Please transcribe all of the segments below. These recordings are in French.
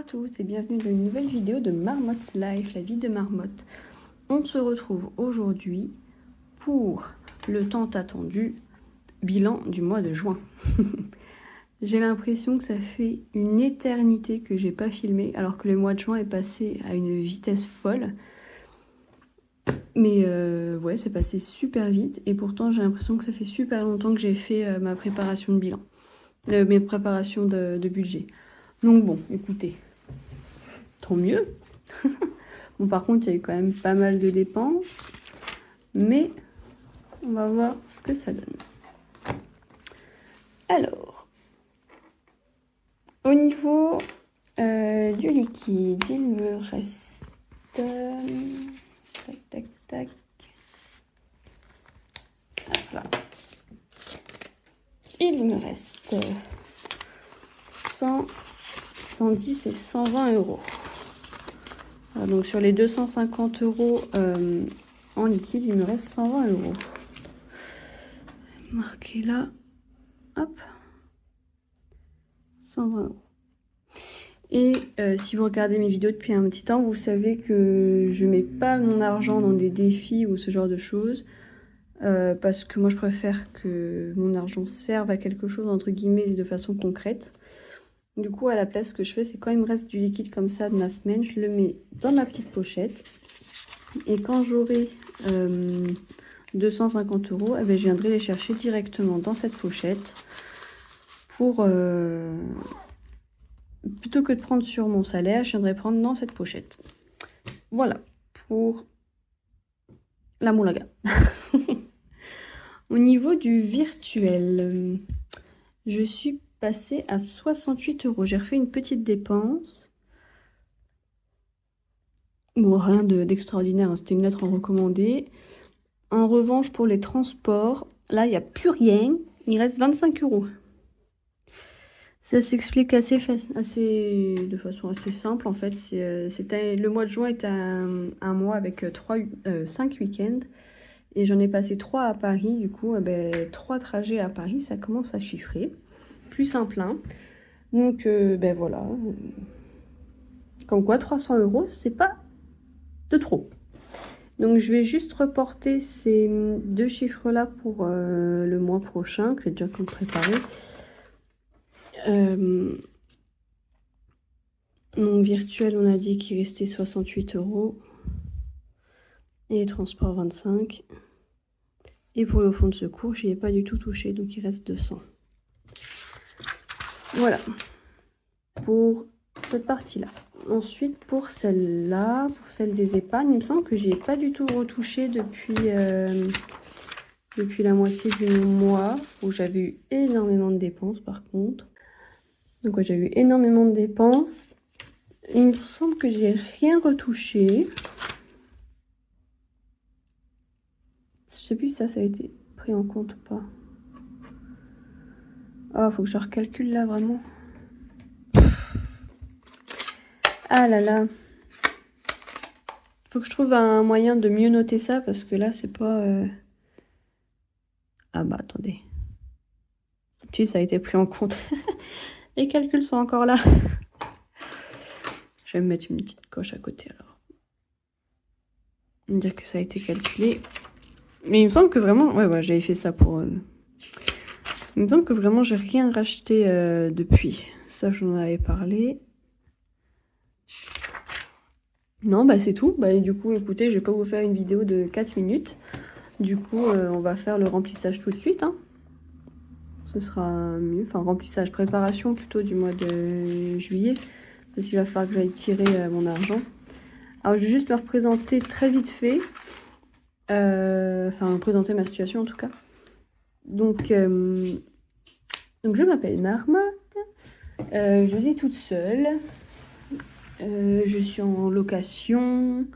tous et bienvenue dans une nouvelle vidéo de Marmotte's Life, la vie de Marmotte. On se retrouve aujourd'hui pour le tant attendu bilan du mois de juin. J'ai l'impression que ça fait une éternité que j'ai pas filmé alors que le mois de juin est passé à une vitesse folle. Mais ouais, c'est passé super vite et pourtant j'ai l'impression que ça fait super longtemps que j'ai fait ma préparation de bilan, mes préparations de budget. Donc bon, écoutez, tant mieux. Bon, par contre, il y a eu quand même pas mal de dépenses, mais on va voir ce que ça donne. Alors, au niveau du liquide, il me reste... tac, tac, tac. Voilà. Il me reste 100, 110 et 120 euros. Voilà, donc sur les 250 euros en liquide, il me reste 120 euros. Marqué là, hop, 120 euros. Et si vous regardez mes vidéos depuis un petit temps, vous savez que je mets pas mon argent dans des défis ou ce genre de choses. Parce que moi je préfère que mon argent serve à quelque chose entre guillemets de façon concrète. Du coup à la place ce que je fais c'est quand il me reste du liquide comme ça de ma semaine, je le mets dans ma petite pochette. Et quand j'aurai 250 euros, eh bien, je viendrai les chercher directement dans cette pochette pour... plutôt que de prendre sur mon salaire, je viendrai prendre dans cette pochette. Voilà pour la moulaga. Au niveau du virtuel, je suis passée à 68 euros. J'ai refait une petite dépense. Bon, rien d'extraordinaire, hein. C'était une lettre en recommandé. En revanche, pour les transports, là, il n'y a plus rien. Il reste 25 euros. Ça s'explique de façon assez simple, en fait. Le mois de juin est un mois avec 5 week-ends. Et j'en ai passé 3 à Paris, du coup, 3 trajets à Paris, ça commence à chiffrer. Plus simple, hein. Donc, voilà. Comme quoi, 300 euros, c'est pas de trop. Donc, je vais juste reporter ces 2 chiffres-là pour le mois prochain, que j'ai déjà préparé. Donc, virtuel, on a dit qu'il restait 68 euros. Et les transports, 25. Et pour le fonds de secours, je n'y ai pas du tout touché, donc il reste 200. Voilà, pour cette partie-là. Ensuite, pour celle-là, pour celle des épargnes, il me semble que je n'y ai pas du tout retouché depuis la moitié du mois, où j'avais eu énormément de dépenses par contre. Donc ouais, j'ai eu énormément de dépenses. Il me semble que j'ai rien retouché. Je sais plus si ça a été pris en compte ou pas. Ah, faut que je recalcule là, vraiment. Ah là là. Faut que je trouve un moyen de mieux noter ça, parce que là, c'est pas... Ah bah, attendez. Si, ça a été pris en compte. Les calculs sont encore là. Je vais me mettre une petite coche à côté, alors. Me dire que ça a été calculé. Mais il me semble que vraiment... Ouais, j'avais fait ça pour... Il me semble que vraiment, j'ai rien racheté depuis. Ça, j'en avais parlé. Non, bah c'est tout. Bah, et du coup, écoutez, je vais pas vous faire une vidéo de 4 minutes. Du coup, on va faire le remplissage tout de suite. Hein. Ce sera mieux. Enfin, remplissage, préparation plutôt du mois de juillet. Parce qu'il va falloir que j'aille tirer mon argent. Alors, je vais juste me représenter très vite fait. Enfin, présenter ma situation en tout cas. Donc je m'appelle Marmotte. Je vis toute seule. Je suis en location.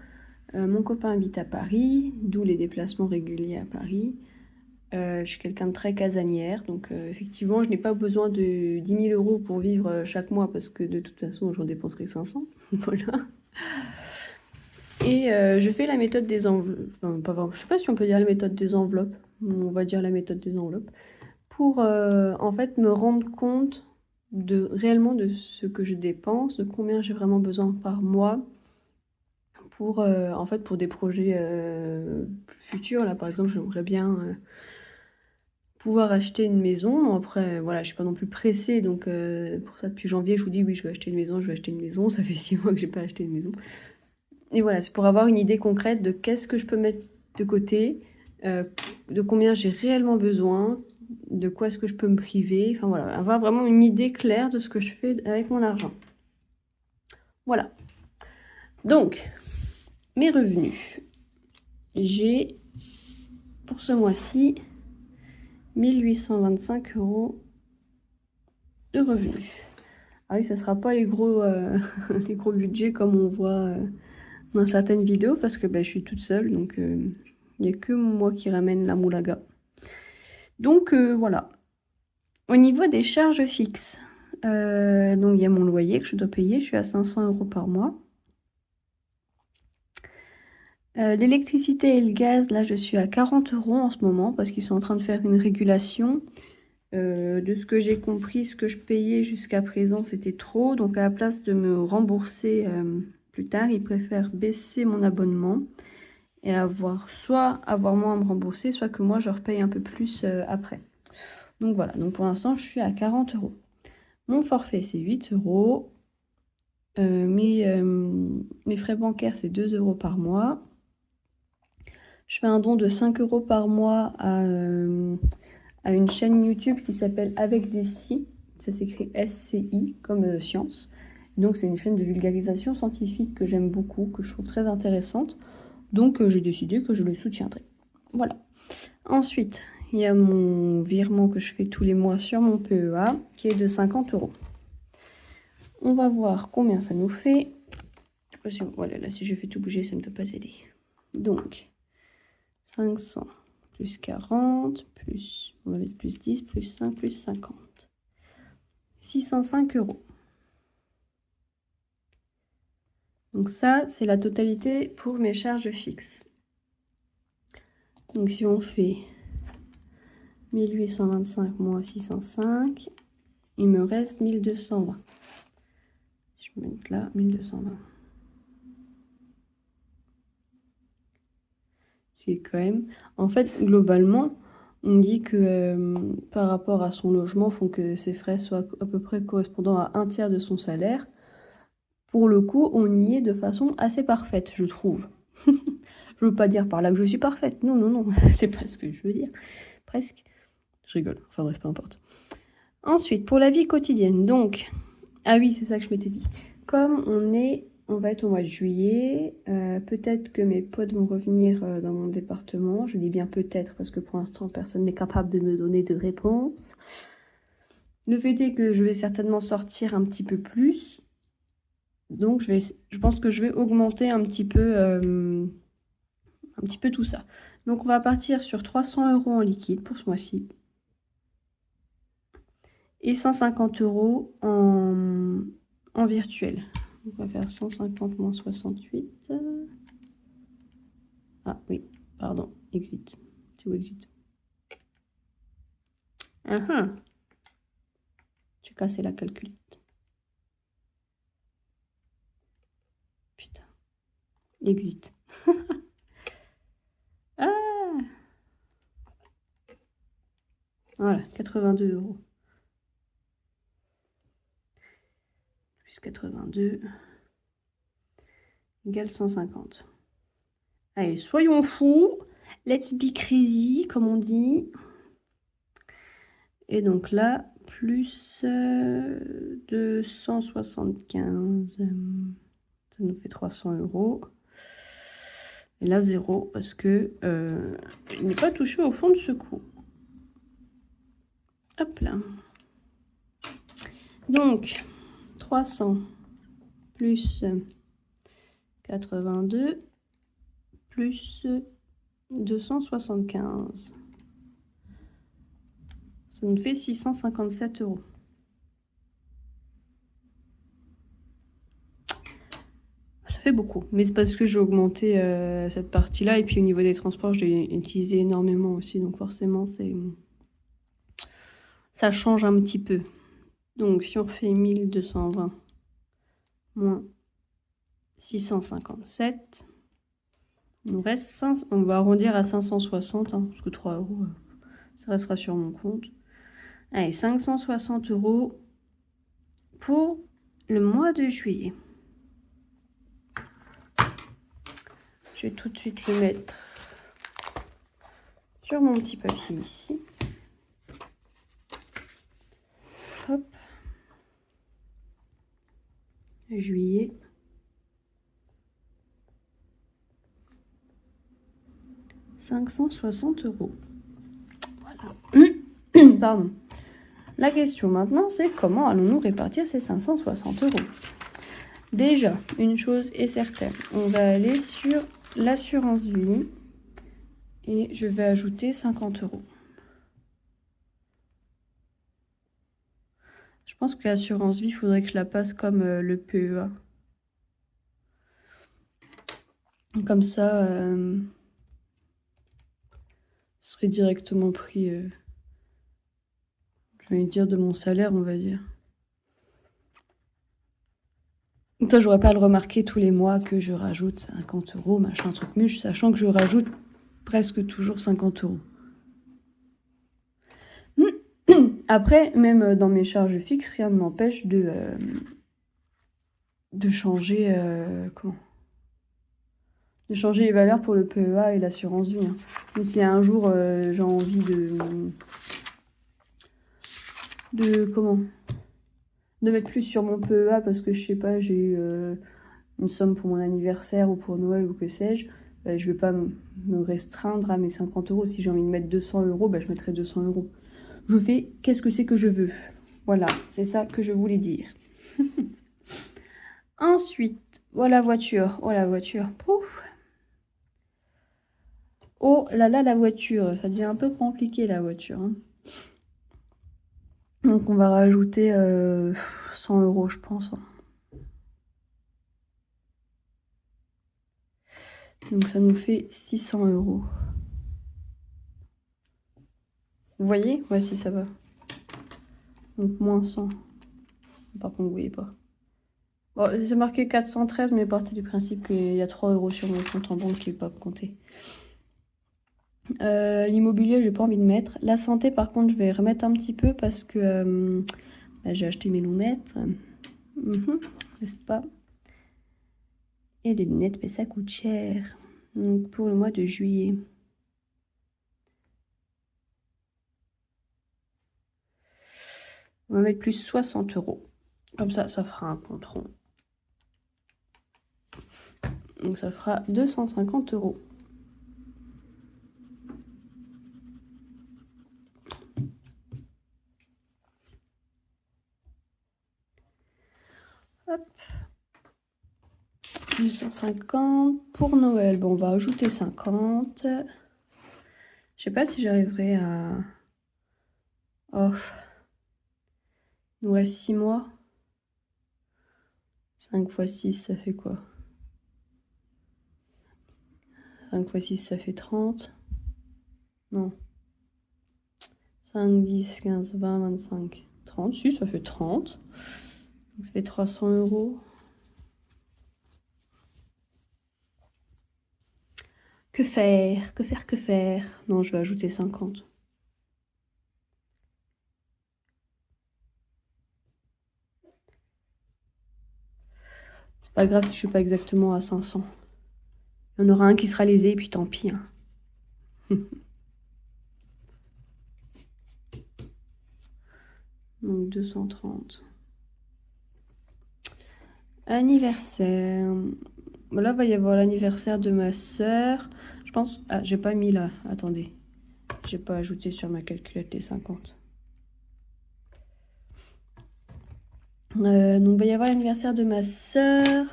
Mon copain habite à Paris, d'où les déplacements réguliers à Paris. Je suis quelqu'un de très casanière, donc effectivement, je n'ai pas besoin de 10 000 euros pour vivre chaque mois parce que de toute façon, j'en dépenserai 500. Voilà. Et je fais la méthode des enveloppes. Enfin, pas vraiment. Je sais pas si on peut dire la méthode des enveloppes. On va dire la méthode des enveloppes. Pour en fait me rendre compte réellement de ce que je dépense, de combien j'ai vraiment besoin par mois pour, en fait, pour des projets futurs. Là, par exemple, j'aimerais bien pouvoir acheter une maison. Après, voilà, je suis pas non plus pressée, donc pour ça, depuis janvier, je vous dis oui, je vais acheter une maison, je vais acheter une maison. Ça fait 6 mois que j'ai pas acheté une maison. Et voilà, c'est pour avoir une idée concrète de qu'est-ce que je peux mettre de côté, de combien j'ai réellement besoin, de quoi est-ce que je peux me priver. Enfin voilà, avoir vraiment une idée claire de ce que je fais avec mon argent. Voilà. Donc, mes revenus. J'ai, pour ce mois-ci, 1825 € de revenus. Ah oui, ce ne sera pas les gros, les gros budgets comme on voit dans certaines vidéos, parce que je suis toute seule, donc il n'y a que moi qui ramène la moulaga. Donc voilà. Au niveau des charges fixes, donc il y a mon loyer que je dois payer, je suis à 500 € par mois. L'électricité et le gaz, là je suis à 40 € en ce moment, parce qu'ils sont en train de faire une régulation. De ce que j'ai compris, ce que je payais jusqu'à présent, c'était trop. Donc à la place de me rembourser plus tard, ils préfèrent baisser mon abonnement et soit avoir moins à me rembourser, soit que moi je repaye un peu plus après. Donc voilà, donc pour l'instant je suis à 40 €. Mon forfait c'est 8 €. Mes frais bancaires c'est 2 € par mois. Je fais un don de 5 € par mois à une chaîne YouTube qui s'appelle Avec des scies. Ça s'écrit SCI comme science. Donc c'est une chaîne de vulgarisation scientifique que j'aime beaucoup, que je trouve très intéressante. Donc j'ai décidé que je le soutiendrai. Voilà. Ensuite, il y a mon virement que je fais tous les mois sur mon PEA, qui est de 50 €. On va voir combien ça nous fait. Voilà, là, si je fais tout bouger, ça ne peut pas aider. Donc, 500 plus 40, plus, on va mettre plus 10, plus 5, plus 50. 605 €. Donc ça, c'est la totalité pour mes charges fixes. Donc si on fait 1825 moins 605, il me reste 1220. Je vais mettre là 1220. C'est quand même... En fait, globalement, on dit que par rapport à son logement, il faut que ses frais soient à peu près correspondant à 1/3 de son salaire. Pour le coup, on y est de façon assez parfaite, je trouve. Je veux pas dire par là que je suis parfaite. Non, non, non, c'est pas ce que je veux dire. Presque. Je rigole. Enfin bref, peu importe. Ensuite, pour la vie quotidienne, donc... Ah oui, c'est ça que je m'étais dit. Comme on va être au mois de juillet, peut-être que mes potes vont revenir dans mon département. Je dis bien peut-être parce que pour l'instant, personne n'est capable de me donner de réponse. Le fait est que je vais certainement sortir un petit peu plus. Donc je pense que je vais augmenter un petit peu tout ça. Donc on va partir sur 300 € en liquide pour ce mois-ci. Et 150 € en virtuel. On va faire 150 moins 68. Ah oui, pardon, exit. C'est où exit? J'ai cassé la calculette. Putain. Exit. Ah! Voilà, 82 €. Plus 82 égale 150. Allez, soyons fous. Let's be crazy, comme on dit. Et donc là, plus 275. Ça nous fait 300 €. Et là, 0, parce que il n'est pas touché au fond de secours. Hop là. Donc, 300 plus 82 plus 275. Ça nous fait 657 €. Ça fait beaucoup, mais c'est parce que j'ai augmenté cette partie-là. Et puis au niveau des transports, je l'ai utilisé énormément aussi. Donc forcément, ça change un petit peu. Donc si on refait 1220 moins 657, il nous reste 5, on va arrondir à 560, hein, parce que 3 euros, ça restera sur mon compte. Allez, 560 euros pour le mois de juillet. Je vais tout de suite le mettre sur mon petit papier ici. Hop. Juillet. « 560 euros. Voilà. Pardon. La question maintenant, c'est comment allons-nous répartir ces 560 euros? Déjà, une chose est certaine, on va aller sur l'assurance vie et je vais ajouter 50 euros. Je pense que l'assurance vie, il faudrait que je la passe comme le PEA. Comme ça, ce serait directement pris, je vais dire, de mon salaire, on va dire. Ça, j'aurais pas à le remarquer tous les mois que je rajoute 50 euros, machin, truc muche, sachant que je rajoute presque toujours 50 euros. Après, même dans mes charges fixes, rien ne m'empêche de changer, de changer les valeurs pour le PEA et l'assurance vie. Hein. Mais si un jour j'ai envie de mettre plus sur mon PEA parce que je sais pas, j'ai eu une somme pour mon anniversaire ou pour Noël ou que sais-je, je vais pas me restreindre à mes 50 euros. Si j'ai envie de mettre 200 euros, je mettrai 200 euros. Je fais qu'est-ce que c'est que je veux. Voilà, c'est ça que je voulais dire. Ensuite, voilà la voiture. Oh la voiture. Pouf. Oh là là, la voiture. Ça devient un peu compliqué la voiture. Hein. Donc on va rajouter 100 euros, je pense. Donc ça nous fait 600 euros. Vous voyez? Ouais, si ça va. Donc moins 100. Par contre, vous voyez pas. Bon, c'est marqué 413, mais partez du principe qu'il y a 3 euros sur mon compte en banque qui n'est pas compté. L'immobilier, j'ai pas envie de mettre. La santé, par contre, je vais remettre un petit peu parce que j'ai acheté mes lunettes. N'est-ce pas? Et les lunettes, mais ça coûte cher. Donc pour le mois de juillet. On va mettre plus 60 euros. Comme ça, ça fera un compte rond. Donc ça fera 250 euros. Hop. 250 pour Noël. Bon, on va ajouter 50. Je sais pas si j'arriverai à... Oh. Il nous reste 6 mois. 5 x 6, ça fait quoi? 5 x 6, ça fait 30. Non. 5, 10, 15, 20, 25, 30. Si, ça fait 30. Donc ça fait 300 euros. Que faire? Que faire? Que faire? Non, je vais ajouter 50. C'est pas grave si je suis pas exactement à 500. Il y en aura un qui sera lésé, et puis tant pis. Hein. Donc 230. Anniversaire. Bon, là, il va y avoir l'anniversaire de ma sœur. Je pense... Ah, j'ai pas mis là. Attendez. J'ai pas ajouté sur ma calculette les 50. Donc, il va y avoir l'anniversaire de ma sœur.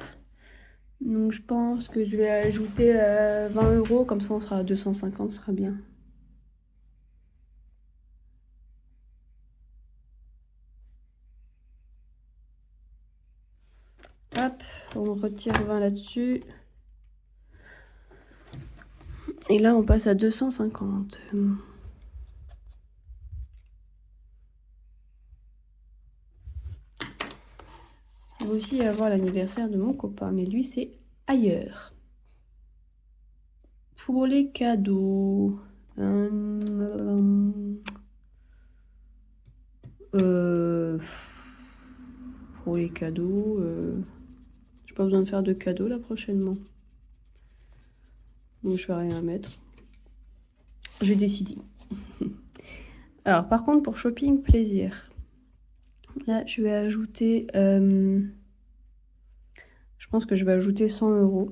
Donc, je pense que je vais ajouter 20 euros. Comme ça, on sera à 250. Ce sera bien. Hop, on retire 20 là-dessus. Et là, on passe à 250. « vais aussi avoir l'anniversaire de mon copain, mais lui, c'est ailleurs. Pour les cadeaux... pour les cadeaux... j'ai pas besoin de faire de cadeaux là prochainement. Donc je vais rien mettre. J'ai décidé. Alors par contre pour shopping plaisir, là je vais ajouter, je pense que je vais ajouter 100 €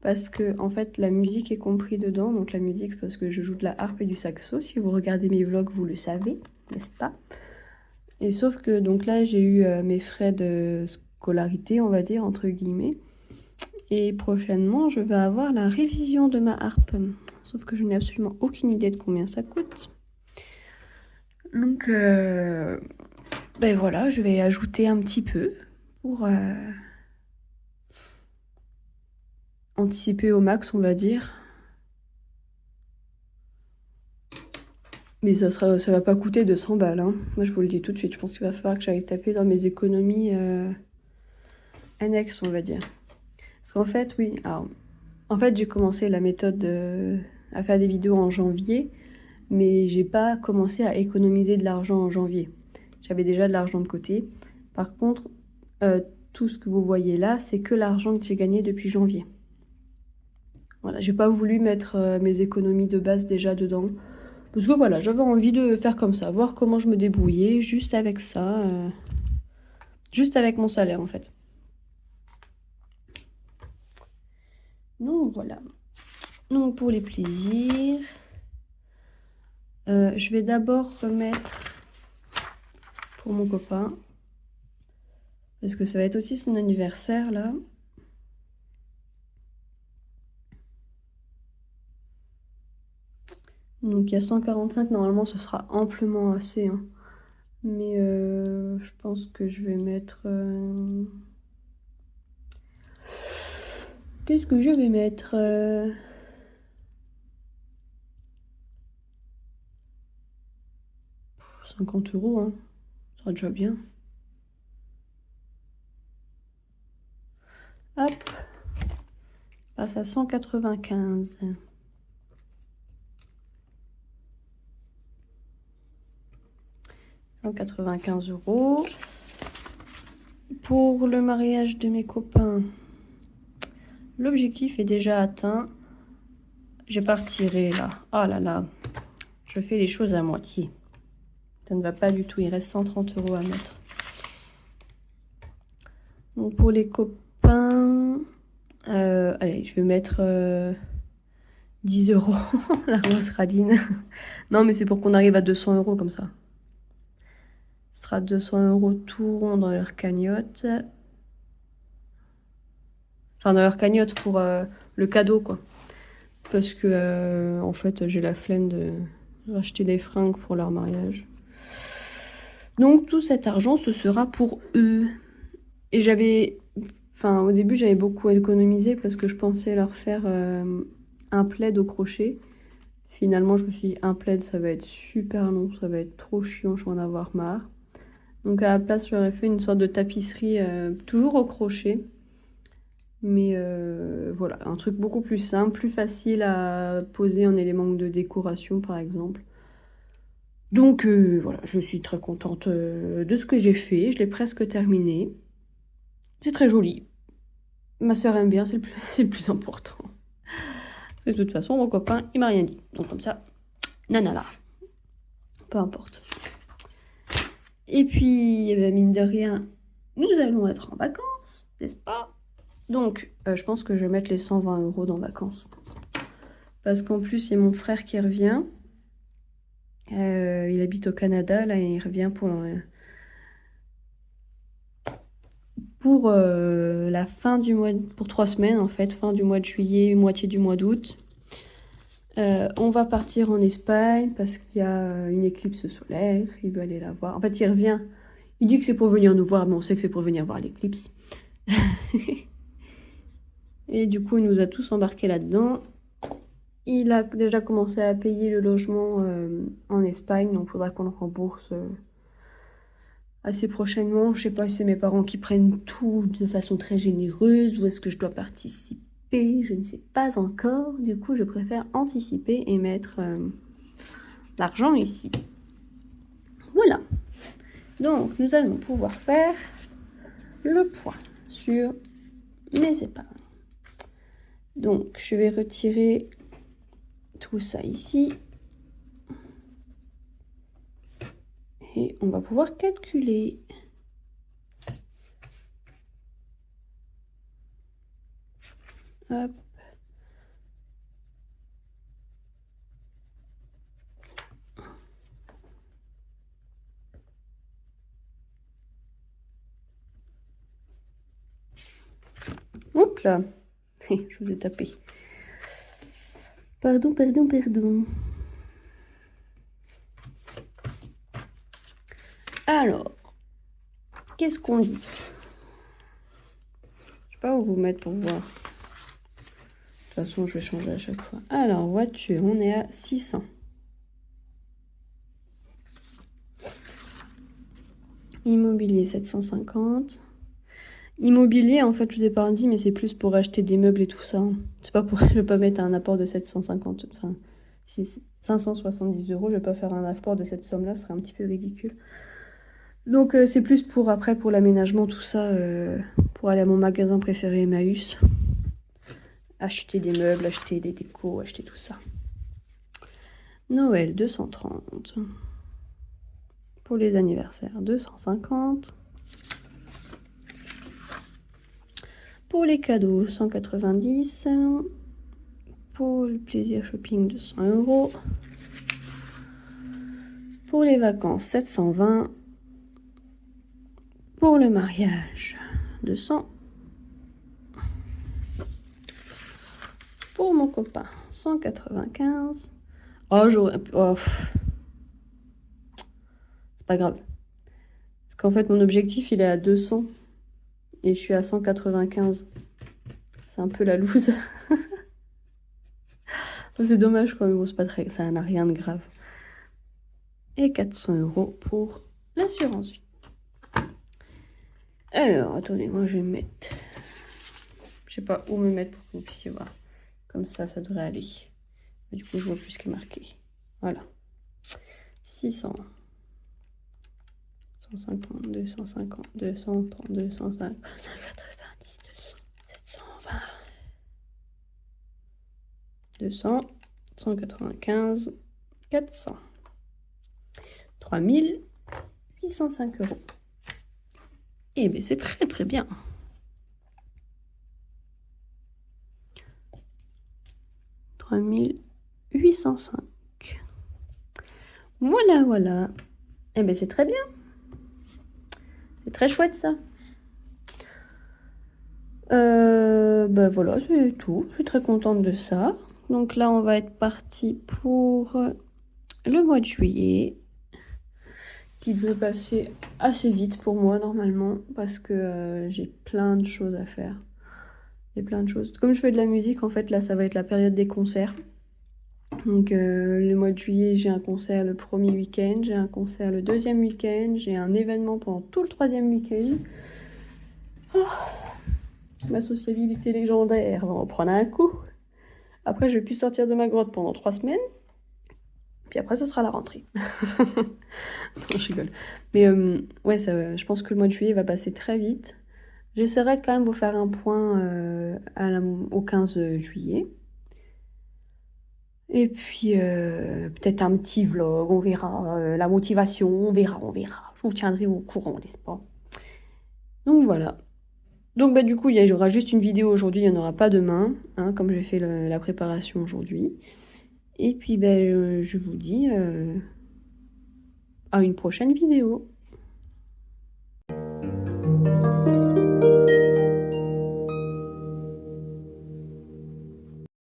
parce que en fait la musique est compris dedans. Donc la musique parce que je joue de la harpe et du saxo. Si vous regardez mes vlogs vous le savez, n'est-ce pas? Et sauf que donc là j'ai eu mes frais de scolarité, on va dire entre guillemets. Et prochainement, je vais avoir la révision de ma harpe. Sauf que je n'ai absolument aucune idée de combien ça coûte. Donc, ben voilà, je vais ajouter un petit peu pour anticiper au max, on va dire. Mais ça va pas coûter 200 balles. Hein. Moi, je vous le dis tout de suite. Je pense qu'il va falloir que j'aille taper dans mes économies annexes, on va dire. Parce qu'en fait, oui, alors... En fait, j'ai commencé la méthode à faire des vidéos en janvier, mais j'ai pas commencé à économiser de l'argent en janvier. J'avais déjà de l'argent de côté. Par contre, tout ce que vous voyez là, c'est que l'argent que j'ai gagné depuis janvier. Voilà, j'ai pas voulu mettre mes économies de base déjà dedans. Parce que voilà, j'avais envie de faire comme ça, voir comment je me débrouillais juste avec ça. Juste avec mon salaire en fait. Donc voilà. Donc pour les plaisirs, je vais d'abord remettre pour mon copain, parce que ça va être aussi son anniversaire là. Donc il y a 145, normalement ce sera amplement assez. Hein. Mais je pense que je vais mettre... Qu'est-ce que je vais mettre 50 €, hein. Ça sera déjà bien. Hop. Passe à 195. €. Pour le mariage de mes copains, l'objectif est déjà atteint. J'ai pas retiré là. Oh là là. Je fais les choses à moitié. Ça ne va pas du tout. Il reste 130 € à mettre. Donc pour les copains, allez, je vais mettre 10 €. La grosse radine. Non, mais c'est pour qu'on arrive à 200 € comme ça. Ce sera 200 € tout rond dans leur cagnotte. Enfin, dans leur cagnotte pour le cadeau, quoi. Parce que, en fait, j'ai la flemme de racheter des fringues pour leur mariage. Donc, tout cet argent, ce sera pour eux. Et j'avais... Enfin, au début, j'avais beaucoup économisé parce que je pensais leur faire un plaid au crochet. Finalement, je me suis dit, un plaid, ça va être super long, ça va être trop chiant, je vais en avoir marre. Donc, à la place, j'aurais fait une sorte de tapisserie, toujours au crochet. Mais voilà, un truc beaucoup plus simple, plus facile à poser en élément de décoration, par exemple. Donc voilà, je suis très contente de ce que j'ai fait. Je l'ai presque terminé. C'est très joli. Ma soeur aime bien, c'est le plus important. Parce que de toute façon, mon copain, il m'a rien dit. Donc comme ça, nanana. Peu importe. Et puis, eh ben, mine de rien, nous allons être en vacances, n'est-ce pas? Donc, je pense que je vais mettre les 120 € dans vacances. Parce qu'en plus, il y a mon frère qui revient. Il habite au Canada, là, et il revient pour la fin du mois... Pour 3 semaines, en fait. Fin du mois de juillet, moitié du mois d'août. On va partir en Espagne parce qu'il y a une éclipse solaire. Il veut aller la voir. En fait, il revient. Il dit que c'est pour venir nous voir, mais on sait que c'est pour venir voir l'éclipse. Et du coup, il nous a tous embarqués là-dedans. Il a déjà commencé à payer le logement en Espagne, donc il faudra qu'on le rembourse assez prochainement. Je sais pas si c'est mes parents qui prennent tout de façon très généreuse ou est-ce que je dois participer. Je ne sais pas encore. Du coup, je préfère anticiper et mettre l'argent ici. Voilà. Donc, nous allons pouvoir faire le point sur mes épargnes. Donc, je vais retirer tout ça ici. Et on va pouvoir calculer. Hop. Hop là. Je vous ai tapé. Pardon. Alors, qu'est-ce qu'on dit? Je sais pas où vous mettre pour voir. De toute façon, je vais changer à chaque fois. Alors, voiture, on est à 600. Immobilier, 750. Immobilier, en fait, je vous ai pas dit, mais c'est plus pour acheter des meubles et tout ça. C'est pas pour... Je vais pas mettre un apport de 750. Enfin, si c'est 570 €, je vais pas faire un apport de cette somme-là, ce serait un petit peu ridicule. Donc, c'est plus pour après, pour l'aménagement, tout ça, pour aller à mon magasin préféré, Emmaüs. Acheter des meubles, acheter des décos, acheter tout ça. Noël, 230. Pour les anniversaires, 250. Pour les cadeaux, 190. Pour le plaisir shopping, 200 €. Pour les vacances, 720. Pour le mariage, 200. Pour mon copain, 195. Oh, j'aurais... Oh. C'est pas grave. Parce qu'en fait, mon objectif, il est à 200. Et je suis à 195. C'est un peu la loose. C'est dommage quand même, bon, c'est pas très... ça n'a rien de grave. Et 400 € pour l'assurance vie. Alors, attendez, moi je vais me mettre... Je sais pas où me mettre pour que vous puissiez voir. Comme ça, ça devrait aller. Mais du coup, je vois plus ce qui est marqué. Voilà. 600. 150, 250, 230, 250, 290, 720. 200, 195, 400. 3805 €. Eh bien, c'est très très bien. « 3805. Voilà. Eh bien, c'est très bien. C'est très chouette, ça. Ben voilà, c'est tout. Je suis très contente de ça. Donc là, on va être parti pour le mois de juillet, qui devrait passer assez vite pour moi, normalement, parce que j'ai plein de choses à faire. Il y a plein de choses. Comme je fais de la musique, en fait, là, ça va être la période des concerts. Donc, le mois de juillet, j'ai un concert le premier week-end, j'ai un concert le deuxième week-end, j'ai un événement pendant tout le troisième week-end. Oh, ma sociabilité légendaire va en prendre un coup. Après, je vais plus sortir de ma grotte pendant 3 semaines. Puis après, ce sera la rentrée. Non, je rigole. Mais ouais, je pense que le mois de juillet va passer très vite. J'essaierai de quand même vous faire un point au 15 juillet. Et puis, peut-être un petit vlog, on verra. La motivation, on verra. Je vous tiendrai au courant, n'est-ce pas? Donc voilà. Donc bah, du coup, il y aura juste une vidéo aujourd'hui, il n'y en aura pas demain, hein, comme j'ai fait la préparation aujourd'hui. Et puis, je vous dis à une prochaine vidéo.